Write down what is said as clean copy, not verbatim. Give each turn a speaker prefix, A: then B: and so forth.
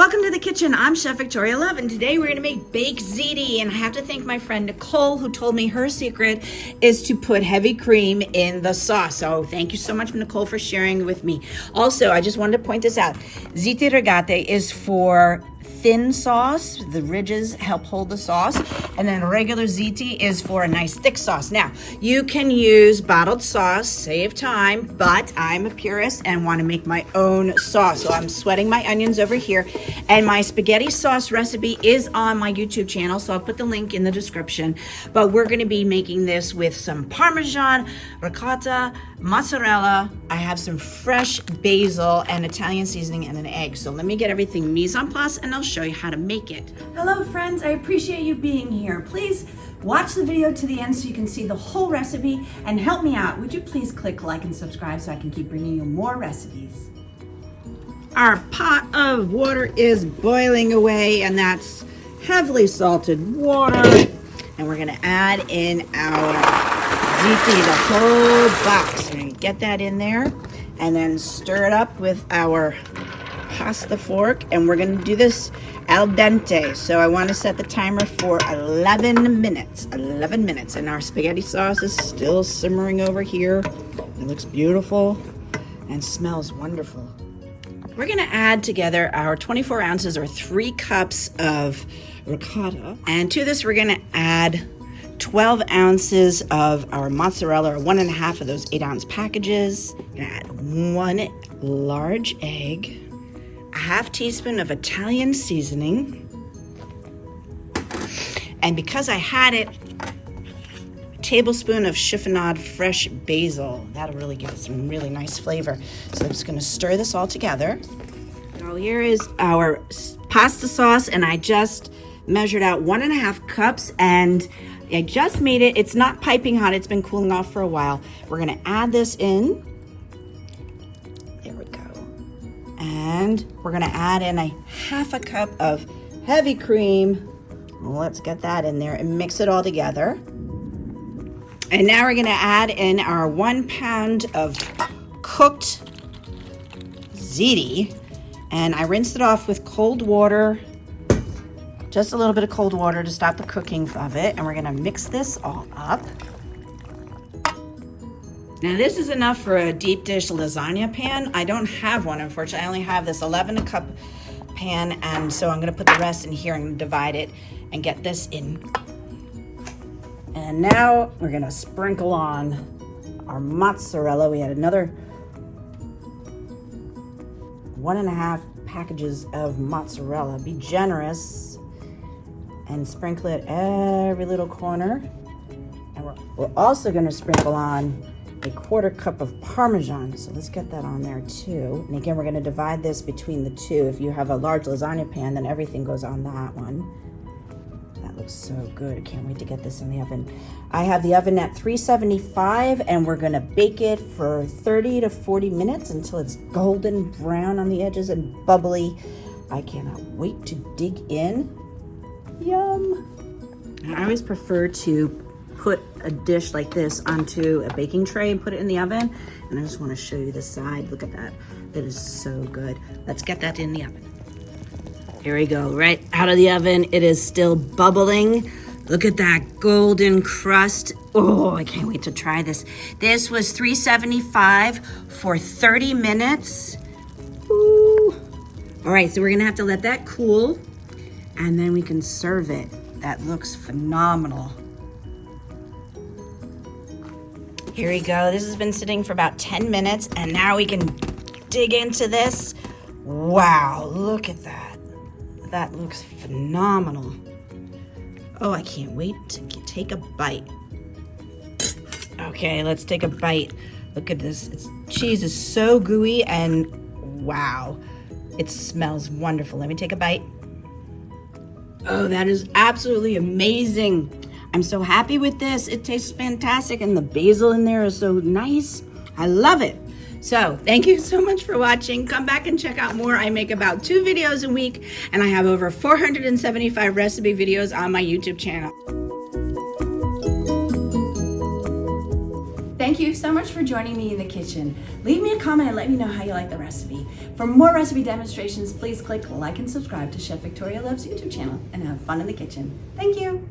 A: Welcome to the kitchen. I'm Chef Victoria Love, and today we're going to make baked ziti. And I have to thank my friend Nicole, who told me her secret is to put heavy cream in the sauce. So thank you so much, Nicole, for sharing with me. Also, I just wanted to point this out. Ziti rigate is for thin sauce. The ridges help hold the sauce. And then regular ziti is for a nice thick sauce. Now, you can use bottled sauce, save time, but I'm a purist and want to make my own sauce. So I'm sweating my onions over here. And my spaghetti sauce recipe is on my YouTube channel, so I'll put the link in the description. But we're going to be making this with some Parmesan, ricotta, mozzarella. I have some fresh basil and Italian seasoning and an egg. So let me get everything mise en place and I'll show you how to make it.
B: Hello friends, I appreciate you being here. Please watch the video to the end so you can see the whole recipe and help me out. Would you please click like and subscribe so I can keep bringing you more recipes.
A: Our pot of water is boiling away, and that's heavily salted water. And we're gonna add in our ziti, the whole box. We're gonna get that in there and then stir it up with our pasta fork, and we're gonna do this al dente. So I want to set the timer for 11 minutes. 11 minutes, and our spaghetti sauce is still simmering over here. It looks beautiful and smells wonderful. We're gonna add together our 24 ounces or 3 cups of ricotta. And to this, we're gonna add 12 ounces of our mozzarella, or 1.5 of those 8-ounce packages. We're gonna add 1 large egg, a half teaspoon of Italian seasoning. And because I had it, a tablespoon of chiffonade fresh basil. That'll really give it some really nice flavor. So I'm just gonna stir this all together. Now here is our pasta sauce, and I just measured out 1.5 cups, and I just made it. It's not piping hot, it's been cooling off for a while. We're gonna add this in. There we go. And we're gonna add in a 1/2 cup of heavy cream. Let's get that in there and mix it all together. And now we're gonna add in our 1 pound of cooked ziti. And I rinsed it off with cold water, just a little bit of cold water to stop the cooking of it. And we're gonna mix this all up. Now this is enough for a deep dish lasagna pan. I don't have one, unfortunately. I only have this 11 cup pan, and so I'm gonna put the rest in here and divide it and get this in. And now we're gonna sprinkle on our mozzarella. We had another 1.5 packages of mozzarella. Be generous and sprinkle it every little corner. And we're also gonna sprinkle on a 1/4 cup of Parmesan. So let's get that on there too. And again, we're gonna divide this between the two. If you have a large lasagna pan, then everything goes on that one. That looks so good. I can't wait to get this in the oven. I have the oven at 375, and we're gonna bake it for 30 to 40 minutes until it's golden brown on the edges and bubbly. I cannot wait to dig in. Yum. I always prefer to put a dish like this onto a baking tray and put it in the oven. And I just want to show you the side. Look at that. It is so good. Let's get that in the oven. Here we go, right out of the oven. It is still bubbling. Look at that golden crust. Oh, I can't wait to try this. This was 375 for 30 minutes. Ooh. All right, so we're gonna have to let that cool, and then we can serve it. That looks phenomenal. Here we go. This has been sitting for about 10 minutes, and now we can dig into this. Wow, look at that. That looks phenomenal. Oh, I can't wait to take a bite. Okay, let's take a bite. Look at this. Cheese is so gooey, and wow, it smells wonderful. Let me take a bite. Oh, that is absolutely amazing. I'm so happy with this. It tastes fantastic, and the basil in there is so nice. I love it. So thank you so much for watching. Come back and check out more. I make about 2 videos a week, and I have over 475 recipe videos on my YouTube channel. Thank
B: Thank you so much for joining me in the kitchen. Leave me a comment and let me know how you like the recipe. For more recipe demonstrations, please click like and subscribe to Chef Victoria Loves YouTube channel and have fun in the kitchen. Thank you.